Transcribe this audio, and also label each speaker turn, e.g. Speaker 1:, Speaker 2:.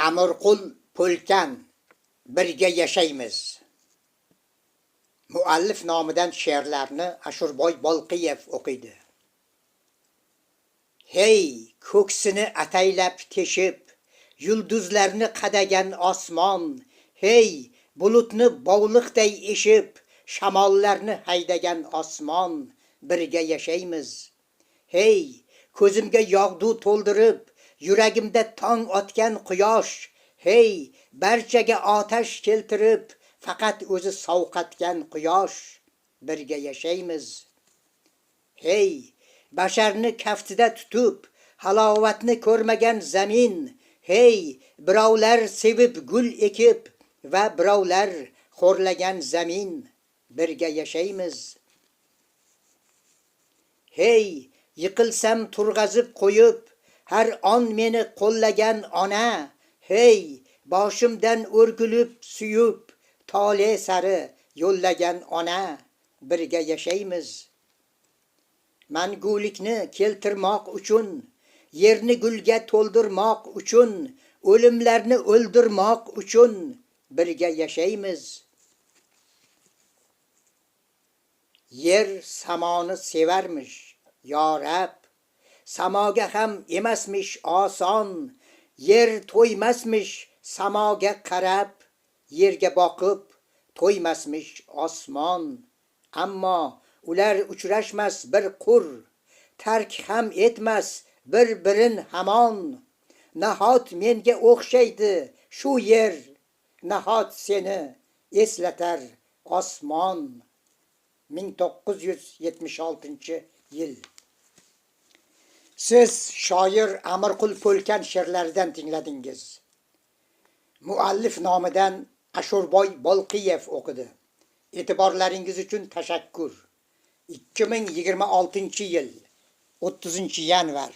Speaker 1: Amirqul Polkan birga yashaymiz. Muallif nomidan she'rlarni Ashurboy Bolqiyev o'qiydi. Hey, ko'ksini ataylab teshib, yulduzlarni qadagan osmon, hey, bulutni bovliqday eshib, shamollarni haydagan osmon, birga yashaymiz. Hey, ko'zimga yog'du to'ldirib, yuragimda tong otgan quyosh, hey, barchaga otash keltirib, faqat o'zi sovqatgan quyosh, birga yashaymiz. Hey, basharni kaftida tutib, halovatni ko'rmagan zamin, hey, birovlar sevib gul ekib va birovlar xo'rlagan zamin, birga yashaymiz. Hey, yiqilsam turg'azib qo'yib, har on meni qo'llagan ona, hey, boshimdan o'rgulib suyib, tole sari yo'llagan ona, birga yashaymiz. Mangulikni keltirmoq uchun, yerni gulga to'ldirmoq uchun, o'limlarni o'ldirmoq uchun, birga yashaymiz. Yer samoni sevarmish, yo Rab, samoga ham emasmish oson, yer to'ymasmish samoga qarab, yerga boqib to'ymasmish osmon. Ammo ular uchrashmas bir qur, tark ham etmas bir-birin hamon. Nahot menga o'xshaydi shu yer, nahot seni eslatar osmon. 1976-yil. Siz shoir Amirqul Polkan she'rlaridan tingladingiz. Muallif nomidan Ashurboy Bolqiyev o'qidi. E'tiborlaringiz uchun tashakkur. 2026-yil 30-yanvar